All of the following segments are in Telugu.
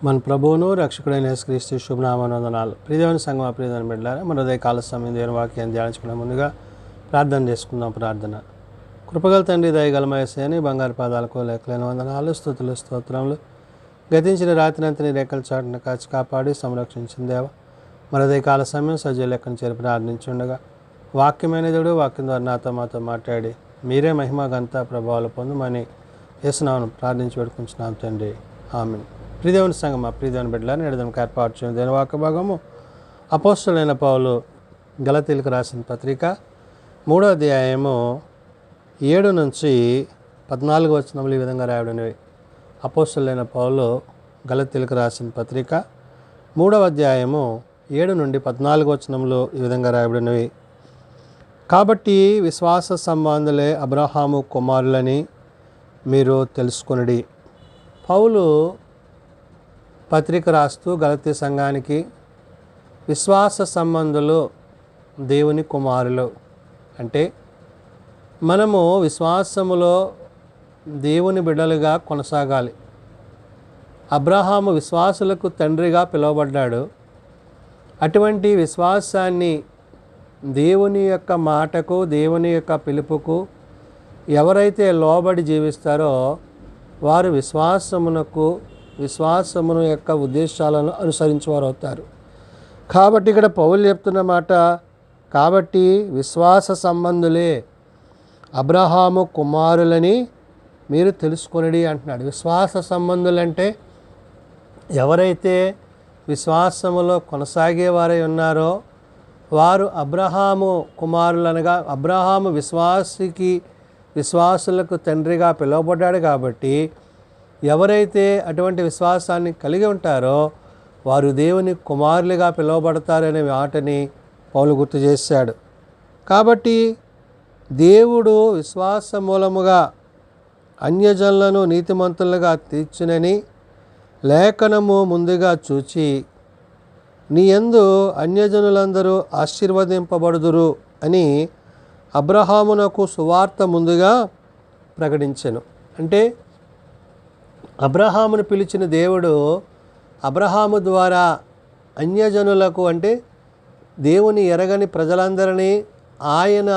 మన ప్రభువును రక్షకుడైన యేసుక్రీస్తు శుభనామవందనాలు. ప్రియదేవుని సంఘం, ప్రియదేవుని బిడ్డలారా, మన ఉదయకాల సమయం దేవుని వాక్యాన్ని ధ్యానించుకునే ముందుగా ప్రార్థన చేసుకుందాం. ప్రార్థన. కృపగల తండ్రి, దయగల యేసయ్యా, బంగారు పాదాలకు లెక్కలేని వందనాలు, స్తుతులు, స్తోత్రములు. గతించిన రాత్రినంతా నీ రెక్కల చాటున కాచి కాపాడి సంరక్షించిన దేవ, మన ఉదయకాల సమయం సజీవ లెక్కను చేరి ప్రార్థించుండగా వాక్యమైన దేవుడు వాక్యం ద్వారా నాతో మాతో మాట్లాడి మీరే మహిమ ఘనత ప్రభావాలు పొందమని యేసునామమున ప్రార్థించి వేడుకుంటున్నాం తండ్రి. ఆమేన్. ప్రియదేవుని సంఘం, ప్రియదేవుని బిడ్డలారా, నేడుదనకు ఏర్పాటు చేయడం దేని వాక్య భాగము అపోస్తలుడైన పౌలు గలతీయులకు రాసిన పత్రిక 3వ అధ్యాయము 7 నుంచి 14 వచనములు ఈ విధంగా రాయబడినవి. అపోస్తలుడైన పౌలు గలతీయులకు రాసిన పత్రిక 3వ అధ్యాయము 7 నుండి 14 వచనములు ఈ విధంగా రాయబడినవి. కాబట్టి విశ్వాస సంబంధులే అబ్రహాము కుమారులని మీరు తెలుసుకొనుడి. పౌలు పత్రిక రాస్తూ గలతీ సంఘానికి విశ్వాస సంబంధులు దేవుని కుమారులు అంటే మనము విశ్వాసములో దేవుని బిడ్డలుగా కొనసాగాలి. అబ్రహాము విశ్వాసులకు తండ్రిగా పిలువబడ్డాడు. అటువంటి విశ్వాసాన్ని, దేవుని యొక్క మాటకు, దేవుని యొక్క పిలుపుకు ఎవరైతే లోబడి జీవిస్తారో వారు విశ్వాసమును యొక్క ఉద్దేశాలను అనుసరించేవారు అవుతారు. కాబట్టి ఇక్కడ పౌలు చెప్తున్న మాట, కాబట్టి విశ్వాస సంబంధులే అబ్రహాము కుమారులని మీరు తెలుసుకొనిడి అంటున్నాడు. విశ్వాస సంబంధులంటే ఎవరైతే విశ్వాసములో కొనసాగేవారై ఉన్నారో వారు అబ్రహాము కుమారులనగా, అబ్రహాము విశ్వాసులకు తండ్రిగా పిలువబడ్డాడు. కాబట్టి ఎవరైతే అటువంటి విశ్వాసాన్ని కలిగి ఉంటారో వారు దేవుని కుమారులుగా పిలువబడతారనే మాటని పౌలు గుర్తు చేశాడు. కాబట్టి దేవుడు విశ్వాస మూలముగా అన్యజనులను నీతిమంతులుగా తీర్చునని లేఖనము ముందుగా చూచి నీ యందు అన్యజనులందరూ ఆశీర్వదింపబడుదురు అని అబ్రహామునకు సువార్త ముందుగా ప్రకటించెను. అంటే అబ్రహామును పిలిచిన దేవుడు అబ్రహాము ద్వారా అన్యజనులకు, అంటే దేవుని ఎరగని ప్రజలందరినీ ఆయన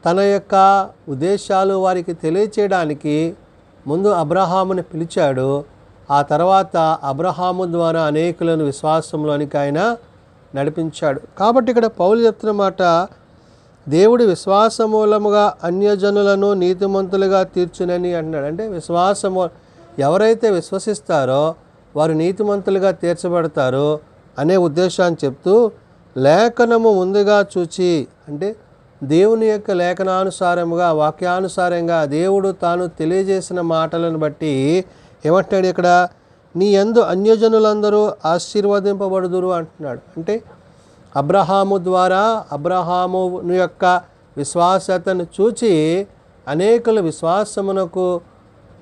తన యొక్క ఉద్దేశాలు వారికి తెలియచేయడానికి ముందు అబ్రహాముని పిలిచాడు. ఆ తర్వాత అబ్రహాము ద్వారా అనేకులను విశ్వాసంలోనికి ఆయన నడిపించాడు. కాబట్టి ఇక్కడ పౌలు చెప్తున్న మాట, దేవుడి విశ్వాస మూలముగా అన్యజనులను నీతిమంతులుగా తీర్చునని అంటున్నాడు. అంటే ఎవరైతే విశ్వసిస్తారో వారు నీతిమంతులుగా తీర్చబడతారు అనే ఉద్దేశాన్ని చెప్తూ, లేఖనము ముందుగా చూచి, అంటే దేవుని యొక్క లేఖనానుసారముగా, వాక్యానుసారంగా దేవుడు తాను తెలియజేసిన మాటలను బట్టి ఏమంటున్నాడు ఇక్కడ, నీ యందు అన్యజనులందరూ ఆశీర్వదింపబడుదురు అంటున్నాడు. అంటే అబ్రహాము ద్వారా, అబ్రహాము యొక్క విశ్వాసతను చూచి అనేకులు విశ్వాసమునకు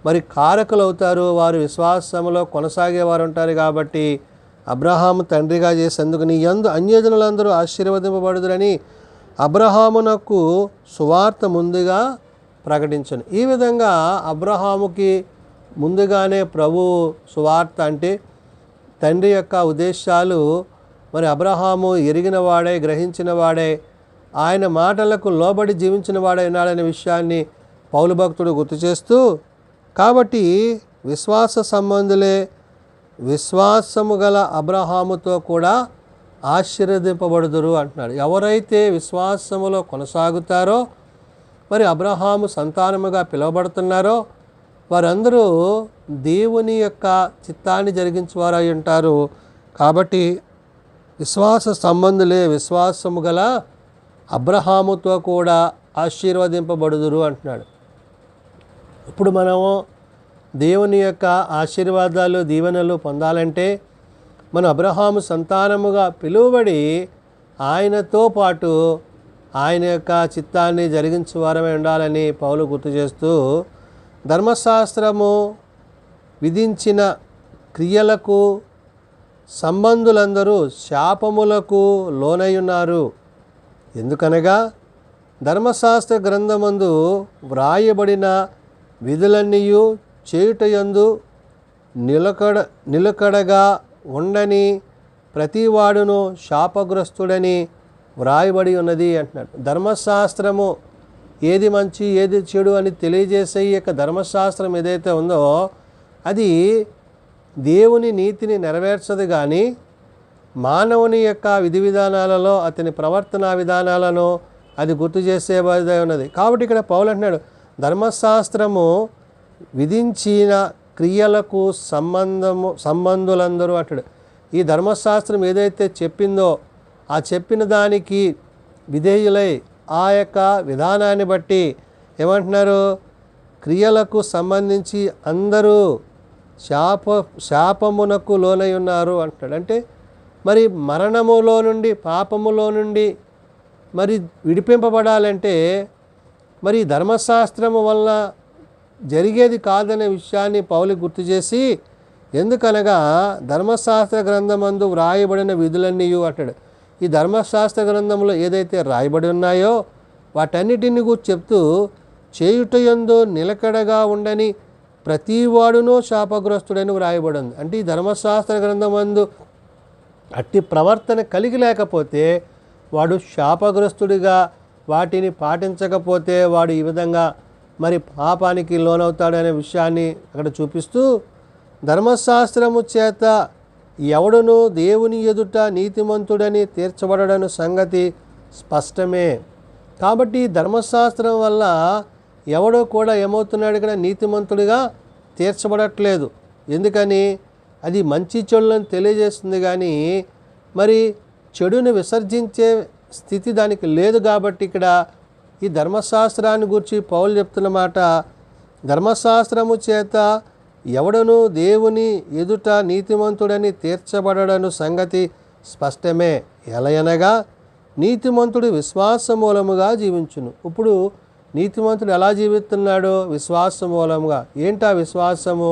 మరి కారకులు అవుతారు. వారు విశ్వాసములో కొనసాగేవారు ఉంటారు. కాబట్టి అబ్రహాము తండ్రిగా చేసేందుకు నీ యందు అన్యజనులందరూ ఆశీర్వదింపబడుదురని అబ్రహామునకు సువార్త ముందుగా ప్రకటించను. ఈ విధంగా అబ్రహాముకి ముందుగానే ప్రభు సువార్త, అంటే తండ్రి యొక్క ఉద్దేశాలు మరి అబ్రహాము ఎరిగిన వాడే, గ్రహించిన వాడే, ఆయన మాటలకు లోబడి జీవించిన వాడే ఉన్నాడనే విషయాన్ని పౌలు భక్తుడు గుర్తు చేస్తూ, కాబట్టి విశ్వాస సంబంధులే విశ్వాసము గల అబ్రహాముతో కూడా ఆశీర్వదింపబడుదురు అంటున్నాడు. ఎవరైతే విశ్వాసములో కొనసాగుతారో, మరి అబ్రహాము సంతానముగా పిలువబడుతున్నారో వారందరూ దేవుని యొక్క చిత్తాన్ని జరిగించేవారై ఉంటారు. కాబట్టి విశ్వాస సంబంధులే విశ్వాసము గల అబ్రహాముతో కూడా ఆశీర్వదింపబడుదురు అంటున్నాడు. ఇప్పుడు మనము దేవుని యొక్క ఆశీర్వాదాలు, దీవెనలు పొందాలంటే మనం అబ్రహాము సంతానముగా పిలువబడి ఆయనతో పాటు ఆయన యొక్క చిత్తాన్ని జరిగించేవారమై ఉండాలని పౌలు గుర్తు చేస్తూ, ధర్మశాస్త్రము విధించిన క్రియలకు సంబంధులందరూ శాపములకు లోనై ఉన్నారు. ఎందుకనగా ధర్మశాస్త్ర గ్రంథమందు వ్రాయబడిన విధులన్నీయు చేయుటయందు నిలకడగా ఉండని ప్రతివాడును శాపగ్రస్తుడని వ్రాయబడి ఉన్నది అంటున్నాడు. ధర్మశాస్త్రము ఏది మంచి ఏది చెడు అని తెలియజేసే ఈ యొక్క ధర్మశాస్త్రం ఏదైతే ఉందో అది దేవుని నీతిని నెరవేర్చదు, కానీ మానవుని యొక్క విధి విధానాలలో అతని ప్రవర్తన విధానాలను అది గుర్తు చేసేదే ఉన్నది. కాబట్టి ఇక్కడ పౌలు అంటున్నాడు, ధర్మశాస్త్రము విధించిన క్రియలకు సంబంధులందరూ అంటాడు. ఈ ధర్మశాస్త్రం ఏదైతే చెప్పిందో ఆ చెప్పిన దానికి విధేయులై ఆ యొక్క విధానాన్ని బట్టి ఏమంటున్నారు, క్రియలకు సంబంధించి అందరూ శాపమునకు లోనై ఉన్నారు అంటాడు. అంటే మరి మరణములో నుండి పాపములో నుండి మరి విడిపింపబడాలంటే మరి ధర్మశాస్త్రము వల్ల జరిగేది కాదనే విషయాన్ని పౌలు గుర్తు చేసి, ఎందుకనగా ధర్మశాస్త్ర గ్రంథమందు వ్రాయబడిన విధులన్నీ అంటాడు. ఈ ధర్మశాస్త్ర గ్రంథంలో ఏదైతే రాయబడి ఉన్నాయో వాటన్నిటిని గురించి చెప్తూ, చేయుటయందు నిలకడగా ఉండని ప్రతివాడునో శాపగ్రస్తుడని వ్రాయబడి ఉంది. అంటే ఈ ధర్మశాస్త్ర గ్రంథమందు అట్టి ప్రవర్తన కలిగి లేకపోతే వాడు శాపగ్రస్తుడిగా, వాటిని పాటించకపోతే వాడు ఈ విధంగా మరి పాపానికి లోనవుతాడనే విషయాన్ని అక్కడ చూపిస్తూ, ధర్మశాస్త్రము చేత ఎవడునూ దేవుని ఎదుట నీతిమంతుడని తీర్చబడడను సంగతి స్పష్టమే. కాబట్టి ధర్మశాస్త్రం వల్ల ఎవడో కూడా ఏమవుతున్నాడు, ఇక్కడ నీతిమంతుడిగా తీర్చబడట్లేదు. ఎందుకని? అది మంచి చెడులను తెలియజేస్తుంది, కానీ మరి చెడుని విసర్జించే స్థితి దానికి లేదు. కాబట్టి ఇక్కడ ఈ ధర్మశాస్త్రాన్ని గురించి పౌలు చెప్తున్న మాట, ధర్మశాస్త్రము చేత ఎవడను దేవుని ఎదుట నీతిమంతుడని తీర్చబడను సంగతి స్పష్టమే. ఎలయనగా నీతిమంతుడు విశ్వాస మూలముగా జీవించును. ఇప్పుడు నీతిమంతుడు ఎలా జీవిస్తున్నాడో విశ్వాస మూలముగా. ఏంటా విశ్వాసము?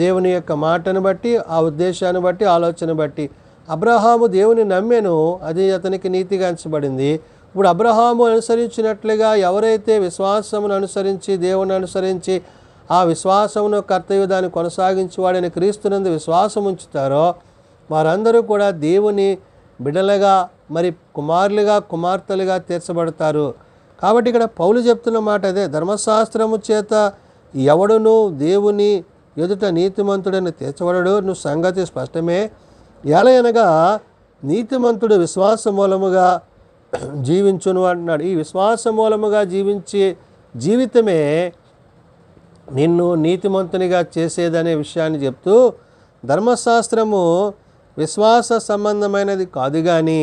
దేవుని యొక్క మాటను బట్టి, ఆ ఉద్దేశాన్ని బట్టి, ఆలోచన బట్టి. అబ్రహాము దేవుని నమ్మెను, అది అతనికి నీతిగా ఎంచబడింది. ఇప్పుడు అబ్రహాము అనుసరించినట్లుగా ఎవరైతే విశ్వాసమును అనుసరించి దేవుని అనుసరించి ఆ విశ్వాసమును కర్తవ్య దాన్ని కొనసాగించేవాడని క్రీస్తునందు విశ్వాసం ఉంచుతారో వారందరూ కూడా దేవుని బిడ్డలుగా, మరి కుమారులుగా, కుమార్తెలుగా తీర్చబడతారు. కాబట్టి ఇక్కడ పౌలు చెప్తున్న మాట అదే, ధర్మశాస్త్రము చేత ఎవడును దేవుని ఎదుట నీతిమంతుడని తీర్చబడడు సంగతి స్పష్టమే. ఎలయనగా నీతిమంతుడు విశ్వాస మూలముగా జీవించును అంటున్నాడు. ఈ విశ్వాస మూలముగా జీవించే జీవితమే నిన్ను నీతిమంతునిగా చేసేదనే విషయాన్ని చెప్తూ, ధర్మశాస్త్రము విశ్వాస సంబంధమైనది కాదు, కానీ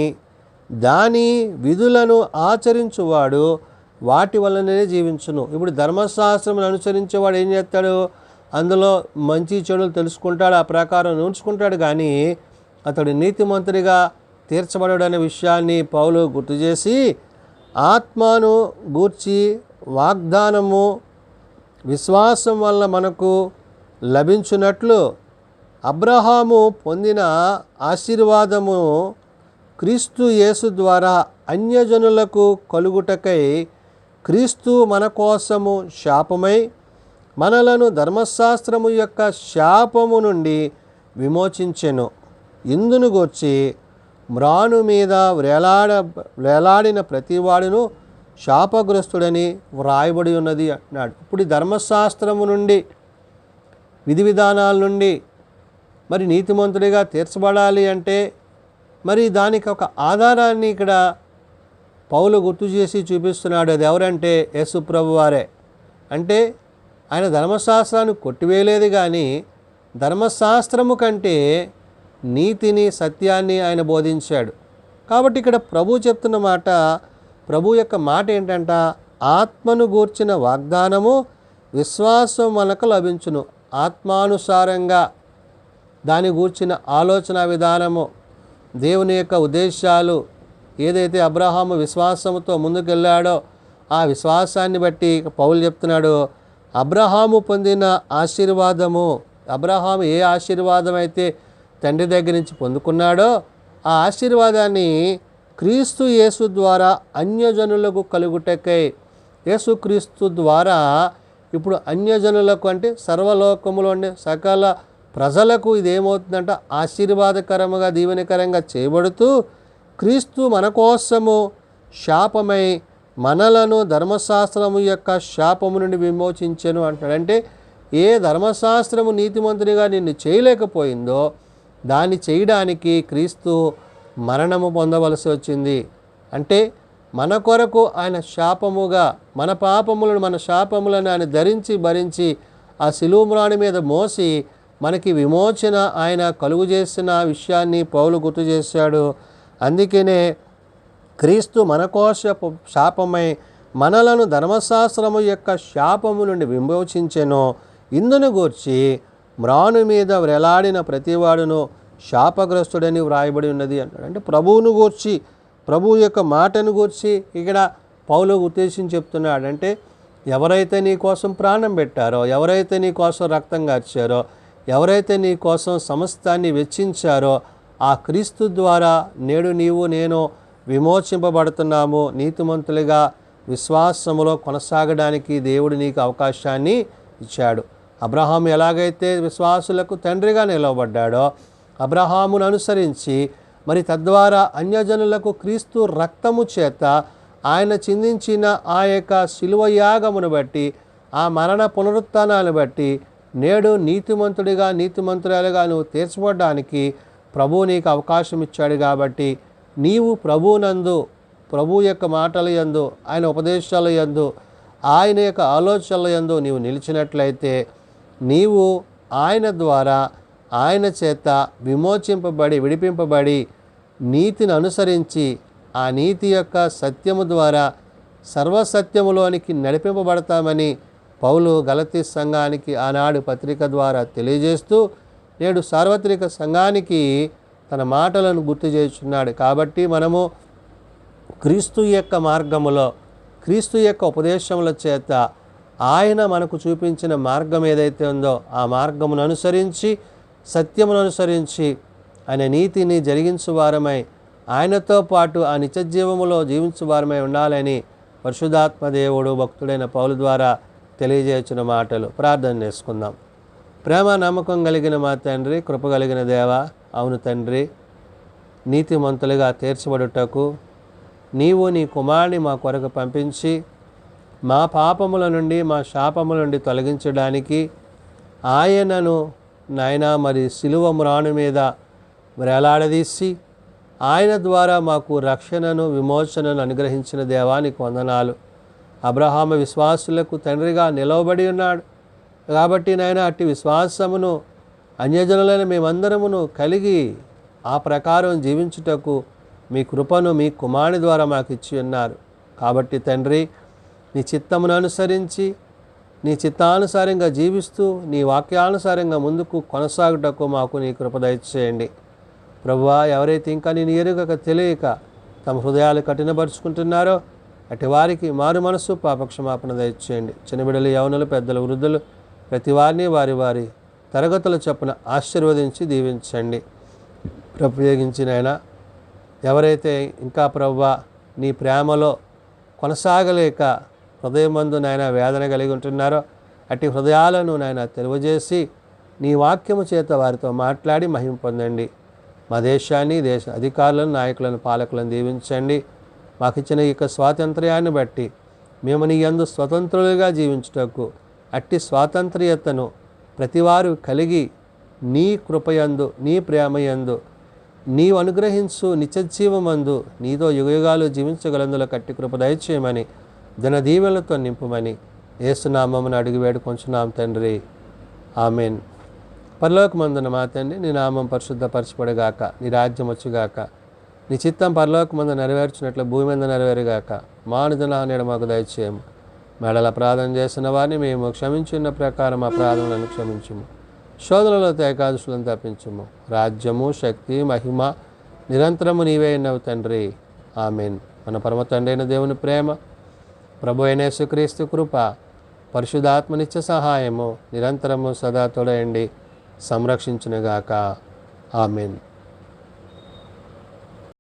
దాని విధులను ఆచరించువాడు వాటి వల్లనే జీవించును. ఇప్పుడు ధర్మశాస్త్రం అనుసరించేవాడు ఏం చేస్తాడు? అందులో మంచి చెడులు తెలుసుకుంటాడు, ఆ ప్రకారం నడుచుకుంటాడు, కానీ అతడు నీతిమంతుడిగా తీర్చబడడు అనే విషయాన్ని పౌలు గుర్తు చేసి, ఆత్మను గూర్చి వాగ్దానము విశ్వాసం వల్ల మనకు లభించున్నట్లు అబ్రహాము పొందిన ఆశీర్వాదము క్రీస్తు యేసు ద్వారా అన్యజనులకు కలుగుటకై క్రీస్తు మన కోసము శాపమై మనలను ధర్మశాస్త్రము యొక్క శాపము నుండి విమోచించెను. ఇందును గూర్చి మ్రాను మీద వేలాడిన ప్రతివాడును శాపగ్రస్తుడని వ్రాయబడి ఉన్నది అన్నాడు. ఇప్పుడు ధర్మశాస్త్రము నుండి, విధి విధానాల నుండి మరి నీతిమంతుడిగా తీర్చబడాలి అంటే మరి దానికి ఒక ఆధారాన్ని ఇక్కడ పౌలు గుర్తు చేసి చూపిస్తున్నాడు. అది ఎవరంటే యేసు ప్రభు వారే. అంటే ఆయన ధర్మశాస్త్రాన్ని కొట్టివేయలేదు, కానీ ధర్మశాస్త్రము కంటే నీతిని, సత్యాన్ని ఆయన బోధించాడు. కాబట్టి ఇక్కడ ప్రభు చెప్తున్న మాట, ప్రభు యొక్క మాట ఏంటంట, ఆత్మను గూర్చిన వాగ్దానము విశ్వాసం మనకు లభించును. ఆత్మానుసారంగా దాని గూర్చిన ఆలోచన విధానము, దేవుని యొక్క ఉద్దేశాలు ఏదైతే అబ్రహాము విశ్వాసంతో ముందుకెళ్ళాడో ఆ విశ్వాసాన్ని బట్టి పౌలు చెప్తున్నాడు, అబ్రహాము పొందిన ఆశీర్వాదము, అబ్రహాము ఏ ఆశీర్వాదం అయితే తండ్రి దగ్గర నుంచి పొందుకున్నాడో ఆ ఆశీర్వాదాన్ని క్రీస్తు యేసు ద్వారా అన్యజనులకు కలుగుటకై, యేసుక్రీస్తు ద్వారా ఇప్పుడు అన్యజనులకు అంటే సర్వలోకములోని సకల ప్రజలకు ఇదేమవుతుందంటే ఆశీర్వాదకరముగా దీవెనకరంగా చేయబడుతూ క్రీస్తు మన కోసము శాపమై మనలను ధర్మశాస్త్రము యొక్క శాపము నుండి విమోచించెను అంటాడు. అంటే ఏ ధర్మశాస్త్రము నీతిమంతునిగా నిన్ను చేయలేకపోయిందో దాన్ని చేయడానికి క్రీస్తు మరణము పొందవలసి వచ్చింది. అంటే మన కొరకు ఆయన శాపముగా మన పాపములను మన శాపములను ఆయన ధరించి భరించి ఆ శిలువ మ్రాణి మీద మోసి మనకి విమోచన ఆయన కలుగు చేసిన విషయాన్ని పౌలు గుర్తు చేశాడు. అందుకనే క్రీస్తు మన కోసపు శాపమై మనలను ధర్మశాస్త్రము యొక్క శాపము నుండి విమోచించెను. ఇందును గూర్చి మ్రాను మీద వ్రేలాడిన ప్రతివాడును శాపగ్రస్తుడని వ్రాయబడి ఉన్నది అంటాడు. అంటే ప్రభువును గూర్చి ప్రభువు యొక్క మాటను గూర్చి ఇక్కడ పౌలు ఉద్దేశించి చెప్తున్నాడు. అంటే ఎవరైతే నీ కోసం ప్రాణం పెట్టారో, ఎవరైతే నీ కోసం రక్తం కార్చారో, ఎవరైతే నీ కోసం సమస్తాన్ని వెచ్చించారో ఆ క్రీస్తు ద్వారా నేడు నీవు నేను విమోచింపబడుతున్నాము. నీతిమంతులుగా విశ్వాసములో కొనసాగడానికి దేవుడు నీకు అవకాశాన్ని ఇచ్చాడు. అబ్రహాము ఎలాగైతే విశ్వాసులకు తండ్రిగా నిలవబడ్డాడో అబ్రహామును అనుసరించి మరి తద్వారా అన్యజనులకు క్రీస్తు రక్తము చేత ఆయన చిందించిన ఆ యొక్క శిలువ యాగమును బట్టి ఆ మరణ పునరుత్థానాన్ని బట్టి నేడు నీతిమంతుడిగా నీతిమంతురాలుగా నువ్వు తీర్చబడడానికి ప్రభువు నీకు అవకాశం ఇచ్చాడు. కాబట్టి నీవు ప్రభువునందు ప్రభు యొక్క మాటల యందు ఆయన ఉపదేశాల యందు ఆయన యొక్క ఆలోచనల యందు నీవు నిలిచినట్లయితే నీవు ఆయన ద్వారా ఆయన చేత విమోచింపబడి విడిపింపబడి నీతిని అనుసరించి ఆ నీతి యొక్క సత్యము ద్వారా సర్వసత్యములోనికి నడిపింపబడతామని పౌలు గలతీ సంఘానికి ఆనాడు పత్రిక ద్వారా తెలియజేస్తూ నేడు సార్వత్రిక సంఘానికి తన మాటలను గుర్తు చేస్తున్నాడు. కాబట్టి మనము క్రీస్తు యొక్క మార్గములో క్రీస్తు యొక్క ఉపదేశముల చేత ఆయన మనకు చూపించిన మార్గం ఏదైతే ఉందో ఆ మార్గమును అనుసరించి సత్యమును అనుసరించి ఆయన నీతిని జరిగించువారమై ఆయనతో పాటు ఆ నిత్యజీవములో జీవించువారమై ఉండాలని పరిశుద్ధాత్మ దేవుడు భక్తుడైన పౌలు ద్వారా తెలియజేసిన మాటలు. ప్రార్థన చేసుకుందాం. ప్రేమ నమ్మకం కలిగిన మా తండ్రి, కృప కలిగిన దేవ, అవును తండ్రి, నీతిమంతులుగా తీర్చబడుటకు నీవు నీ కుమారుని మా కొరకు పంపించి మా పాపముల నుండి మా శాపముల నుండి తొలగించడానికి ఆయనను నాయనా మరి శిలువ మ్రాను మీద వేలాడదీసి ఆయన ద్వారా మాకు రక్షణను విమోచనను అనుగ్రహించిన దేవానికి వందనాలు. అబ్రహాము విశ్వాసులకు తండ్రిగా నిలవబడి ఉన్నాడు. కాబట్టి నాయన అట్టి విశ్వాసమును అన్యజనులైన మేమందరమును కలిగి ఆ ప్రకారం జీవించుటకు మీ కృపను మీ కుమారుని ద్వారా మాకు ఇచ్చి ఉన్నారు. కాబట్టి తండ్రి, నీ చిత్తమును అనుసరించి నీ చిత్తానుసారంగా జీవిస్తూ నీ వాక్యానుసారంగా ముందుకు కొనసాగుటకు మాకు నీ కృప దయచేయండి. ప్రభువా, ఎవరైతే ఇంకా నేను ఎరుగక తెలియక తమ హృదయాలు కఠినపరుచుకుంటున్నారో అటు వారికి మారు మనసు పాపక్షమాపణ దయచేయండి. చిన్నబిడ్డలు, యవనులు, పెద్దలు, వృద్ధులు ప్రతి వారిని వారి వారి తరగతుల చొప్పున ఆశీర్వదించి దీవించండి. ప్రయోగించినైనా ఎవరైతే ఇంకా ప్రభువా నీ ప్రేమలో కొనసాగలేక హృదయమందు నాయన వేదన కలిగి ఉంటున్నారో అట్టి హృదయాలను నాయన తెలియజేసి నీ వాక్యము చేత వారితో మాట్లాడి మహిమ పొందండి. మా దేశాన్ని, దేశ అధికారులను, నాయకులను, పాలకులను దీవించండి. మాకు ఇచ్చిన ఈ స్వాతంత్ర్యాన్ని బట్టి మేము నీ యందు స్వతంత్రులుగా జీవించుటకు అట్టి స్వాతంత్ర్యతను ప్రతివారు కలిగి నీ కృపయందు, నీ ప్రేమయందు, నీవు అనుగ్రహించు నిత్యజీవమందు నీతో యుగయుగాలు జీవించగలందులో కట్టి కృప దయచేయమని దిన దీవెనలతో నింపుమని యేసునామమున అడిగి వేడుకొంచున్నాం తండ్రి. ఆమెన్. పరలోకమందున మా తండ్రి, నీ నామం పరిశుద్ధపరచబడుగాక, నీ రాజ్యం వచ్చుగాక, నీ చిత్తం పరలోకమందు నెరవేర్చినట్లు భూమి మీద నెరవేరుగాక. మానుదిన నేడు మాకు దయచేయము. మెడల ప్రార్థన చేసిన వారిని మేము క్షమించున్న ప్రకారం ఆ ప్రార్థనలను క్షమించుము. శోధనలో ఏకాదశులను తప్పించుము. రాజ్యము, శక్తి, మహిమ నిరంతరము నీవే ఉన్నవి తండ్రి. ఆమెన్. మన పరమ తండ్రి అయిన దేవుని ప్రేమ, ప్రభు అయిన యేసుక్రీస్తు కృప, పరిశుద్ధాత్మ నిత్య సహాయము నిరంతరము సదా తోడయండి సంరక్షించునుగాక. ఆమెన్.